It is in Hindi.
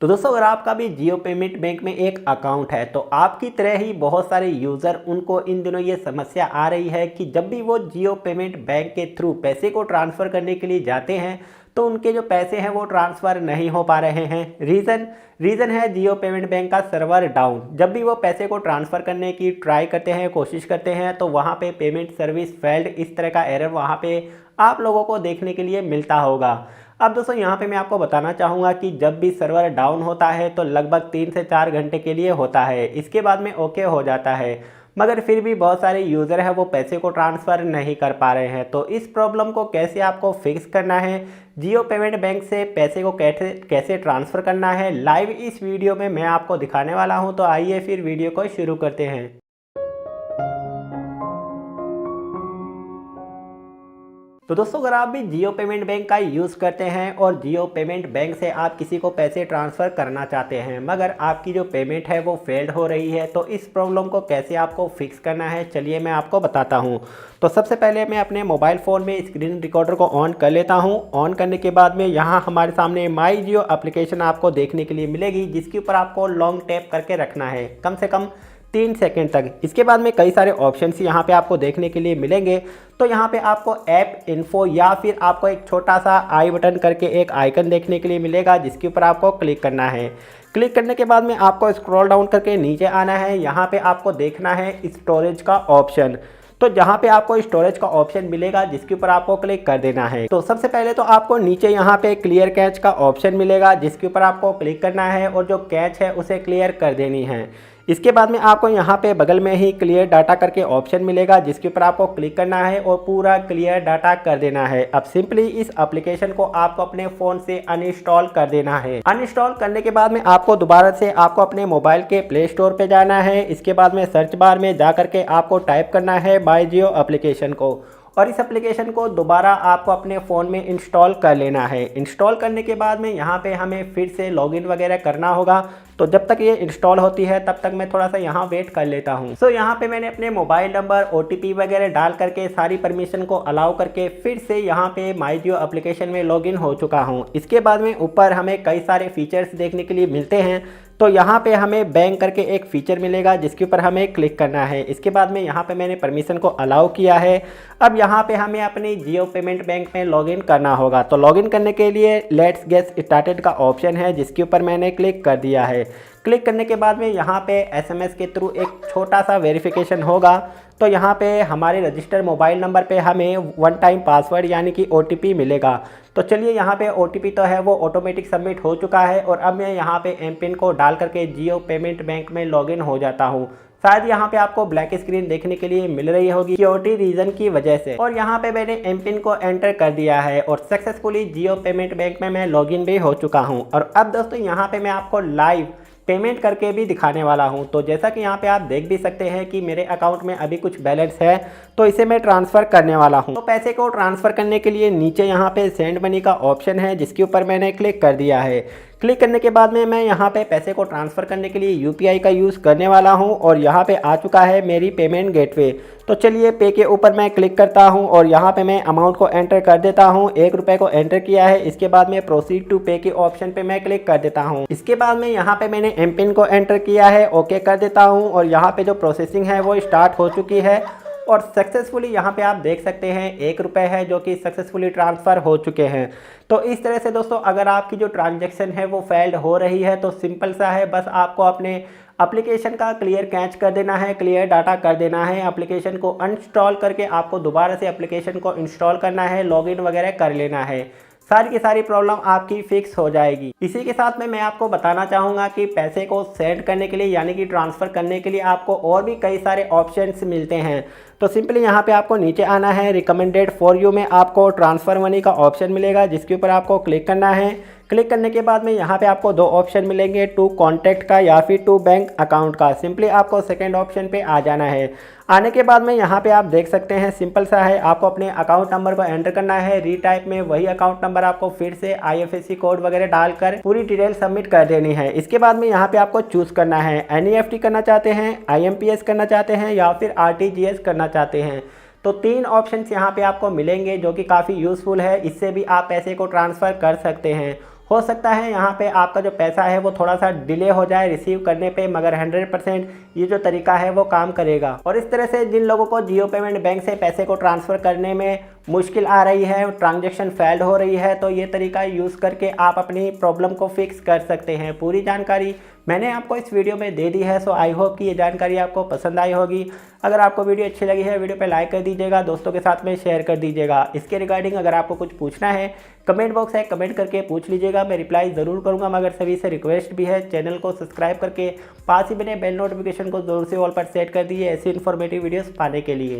तो दोस्तों अगर आपका भी जियो पेमेंट बैंक में एक अकाउंट है तो आपकी तरह ही बहुत सारे यूज़र उनको इन दिनों ये समस्या आ रही है कि जब भी वो जियो पेमेंट बैंक के थ्रू पैसे को ट्रांसफ़र करने के लिए जाते हैं तो उनके जो पैसे हैं वो ट्रांसफ़र नहीं हो पा रहे हैं। रीज़न है जियो पेमेंट बैंक का सर्वर डाउन। जब भी वो पैसे को ट्रांसफ़र करने की ट्राई करते हैं, कोशिश करते हैं, तो वहाँ पे पेमेंट सर्विस फेल्ड इस तरह का एरर वहाँ पे आप लोगों को देखने के लिए मिलता होगा। अब दोस्तों यहाँ पे मैं आपको बताना चाहूँगा कि जब भी सर्वर डाउन होता है तो लगभग 3 से 4 घंटे के लिए होता है, इसके बाद में ओके हो जाता है, मगर फिर भी बहुत सारे यूज़र हैं वो पैसे को ट्रांसफ़र नहीं कर पा रहे हैं। तो इस प्रॉब्लम को कैसे आपको फिक्स करना है, जियो पेमेंट बैंक से पैसे को कैसे ट्रांसफ़र करना है, लाइव इस वीडियो में मैं आपको दिखाने वाला हूँ। तो आइए फिर वीडियो को शुरू करते हैं। तो दोस्तों अगर आप भी जियो पेमेंट बैंक का यूज़ करते हैं और जियो पेमेंट बैंक से आप किसी को पैसे ट्रांसफ़र करना चाहते हैं मगर आपकी जो पेमेंट है वो फेल्ड हो रही है, तो इस प्रॉब्लम को कैसे आपको फिक्स करना है चलिए मैं आपको बताता हूं। तो सबसे पहले मैं अपने मोबाइल फ़ोन में स्क्रीन रिकॉर्डर को ऑन कर लेता हूं। ऑन करने के बाद में यहाँ हमारे सामने माई जियो एप्लीकेशन आपको देखने के लिए मिलेगी, जिसके ऊपर आपको लॉन्ग टैप करके रखना है कम से कम 3 सेकंड तक। इसके बाद में कई सारे ऑप्शंस यहाँ पे आपको देखने के लिए मिलेंगे। तो यहाँ पे आपको ऐप इन्फो या फिर आपको एक छोटा सा आई बटन करके एक आइकन देखने के लिए मिलेगा, जिसके ऊपर आपको क्लिक करना है। क्लिक करने के बाद में आपको स्क्रॉल डाउन करके नीचे आना है। यहाँ पे आपको देखना है स्टोरेज का ऑप्शन। तो जहाँ पे आपको स्टोरेज का ऑप्शन मिलेगा जिसके ऊपर आपको क्लिक कर देना है। तो सबसे पहले तो आपको नीचे यहाँ पे क्लियर कैच का ऑप्शन मिलेगा, जिसके ऊपर आपको क्लिक करना है और जो कैच है उसे क्लियर कर देनी है। इसके बाद में आपको यहाँ पे बगल में ही क्लियर डाटा करके ऑप्शन मिलेगा, जिसके ऊपर आपको क्लिक करना है और पूरा क्लियर डाटा कर देना है। अब सिंपली इस एप्लीकेशन को आपको अपने फ़ोन से अनइंस्टॉल कर देना है। अनइंस्टॉल करने के बाद में आपको दोबारा से आपको अपने मोबाइल के प्ले स्टोर पे जाना है। इसके बाद में सर्च बार में जा करके आपको टाइप करना है माई जियो एप्लीकेशन को, और इस एप्लीकेशन को दोबारा आपको अपने फ़ोन में इंस्टॉल कर लेना है। इंस्टॉल करने के बाद में यहाँ पे हमें फिर से लॉगिन वगैरह करना होगा। तो जब तक ये इंस्टॉल होती है तब तक मैं थोड़ा सा यहाँ वेट कर लेता हूँ। सो यहाँ पे मैंने अपने मोबाइल नंबर OTP वगैरह डाल करके सारी परमिशन को अलाउ करके फिर से यहाँ पे माई जियो एप्लीकेशन में लॉगिन हो चुका हूँ। इसके बाद में ऊपर हमें कई सारे फीचर्स देखने के लिए मिलते हैं। तो यहाँ पे हमें बैंक करके एक फ़ीचर मिलेगा, जिसके ऊपर हमें क्लिक करना है। इसके बाद में यहाँ पे मैंने परमिशन को अलाउ किया है। अब यहाँ पे हमें अपनी जियो पेमेंट बैंक में लॉगिन करना होगा। तो लॉगिन करने के लिए लेट्स गेट स्टार्टेड का ऑप्शन है, जिसके ऊपर मैंने क्लिक कर दिया है। क्लिक करने के बाद में यहाँ पे SMS के थ्रू एक छोटा सा वेरिफिकेशन होगा। तो यहाँ पे हमारे रजिस्टर मोबाइल नंबर पे हमें 1 टाइम पासवर्ड यानी कि OTP मिलेगा। तो चलिए यहाँ पे OTP तो है वो ऑटोमेटिक सबमिट हो चुका है और अब मैं यहाँ पे MPIN को डाल करके जियो पेमेंट बैंक में लॉगिन हो जाता हूँ। शायद यहाँ पे आपको ब्लैक स्क्रीन देखने के लिए मिल रही होगी सिक्योरिटी रीजन की वजह से, और यहाँ पे मैंने MPIN को एंटर कर दिया है और सक्सेसफुली जियो पेमेंट बैंक में मैं लॉगिन भी हो चुका हूँ। और अब दोस्तों यहाँ पे मैं आपको लाइव पेमेंट करके भी दिखाने वाला हूं। तो जैसा कि यहाँ पे आप देख भी सकते हैं कि मेरे अकाउंट में अभी कुछ बैलेंस है, तो इसे मैं ट्रांसफ़र करने वाला हूं। तो पैसे को ट्रांसफ़र करने के लिए नीचे यहाँ पे सेंड मनी का ऑप्शन है, जिसके ऊपर मैंने क्लिक कर दिया है। क्लिक करने के बाद में मैं यहाँ पे पैसे को ट्रांसफ़र करने के लिए UPI का यूज़ करने वाला हूँ और यहाँ पे आ चुका है मेरी पेमेंट गेटवे। तो चलिए पे के ऊपर मैं क्लिक करता हूँ और यहाँ पे मैं अमाउंट को एंटर कर देता हूँ। 1 रुपये को एंटर किया है। इसके बाद में प्रोसीड टू पे के ऑप्शन पे मैं क्लिक कर देता हूँ। इसके बाद में यहाँ पे मैंने MPIN को एंटर किया है, ओके कर देता हूँ और यहाँ पे जो प्रोसेसिंग है वो स्टार्ट हो चुकी है और सक्सेसफुली यहाँ पे आप देख सकते हैं 1 रुपये है जो कि सक्सेसफुली ट्रांसफ़र हो चुके हैं। तो इस तरह से दोस्तों अगर आपकी जो ट्रांजैक्शन है वो फेल्ड हो रही है तो सिंपल सा है, बस आपको अपने एप्लीकेशन का क्लियर कैच कर देना है, क्लियर डाटा कर देना है। एप्लीकेशन को अनइंस्टॉल करके आपको दोबारा से एप्लीकेशन को इंस्टॉल करना है, लॉगिन वगैरह कर लेना है। सारी की सारी प्रॉब्लम आपकी फिक्स हो जाएगी। इसी के साथ में मैं आपको बताना चाहूँगा कि पैसे को सेंड करने के लिए यानी कि ट्रांसफ़र करने के लिए आपको और भी कई सारे ऑप्शंस मिलते हैं। तो सिंपली यहाँ पे आपको नीचे आना है, रिकमेंडेड फॉर यू में आपको ट्रांसफ़र मनी का ऑप्शन मिलेगा, जिसके ऊपर आपको क्लिक करना है। क्लिक करने के बाद में यहाँ पे आपको 2 ऑप्शन मिलेंगे, टू कॉन्टैक्ट का या फिर टू बैंक अकाउंट का। सिंपली आपको सेकंड ऑप्शन पे आ जाना है। आने के बाद में यहाँ पे आप देख सकते हैं सिंपल सा है, आपको अपने अकाउंट नंबर को एंटर करना है। रीटाइप में वही अकाउंट नंबर आपको फिर से IFSC कोड वगैरह डालकर पूरी डिटेल सबमिट कर देनी है। इसके बाद में यहाँ पे आपको चूज़ करना है, NEFT करना चाहते हैं, IMPS करना चाहते हैं या फिर RTGS करना चाहते हैं। तो 3 ऑप्शंस यहाँ पे आपको मिलेंगे जो कि काफ़ी यूज़फुल है। इससे भी आप पैसे को ट्रांसफ़र कर सकते हैं। हो सकता है यहाँ पे आपका जो पैसा है वो थोड़ा सा डिले हो जाए रिसीव करने पे, मगर 100% ये जो तरीका है वो काम करेगा। और इस तरह से जिन लोगों को जियो पेमेंट बैंक से पैसे को ट्रांसफ़र करने में मुश्किल आ रही है, ट्रांजैक्शन फेल्ड हो रही है, तो ये तरीका यूज़ करके आप अपनी प्रॉब्लम को फिक्स कर सकते हैं। पूरी जानकारी मैंने आपको इस वीडियो में दे दी है। सो आई होप कि ये जानकारी आपको पसंद आई होगी। अगर आपको वीडियो अच्छी लगी है, वीडियो पे लाइक कर दीजिएगा, दोस्तों के साथ में शेयर कर दीजिएगा। इसके रिगार्डिंग अगर आपको कुछ पूछना है, कमेंट बॉक्स है, कमेंट करके पूछ लीजिएगा, मैं रिप्लाई ज़रूर करूँगा। मगर सभी से रिक्वेस्ट भी है, चैनल को सब्सक्राइब करके पास ही बने बेल नोटिफिकेशन को ज़रूर से ऑल पर सेट कर दीजिए ऐसी इन्फॉर्मेटिव वीडियोज़ पाने के लिए।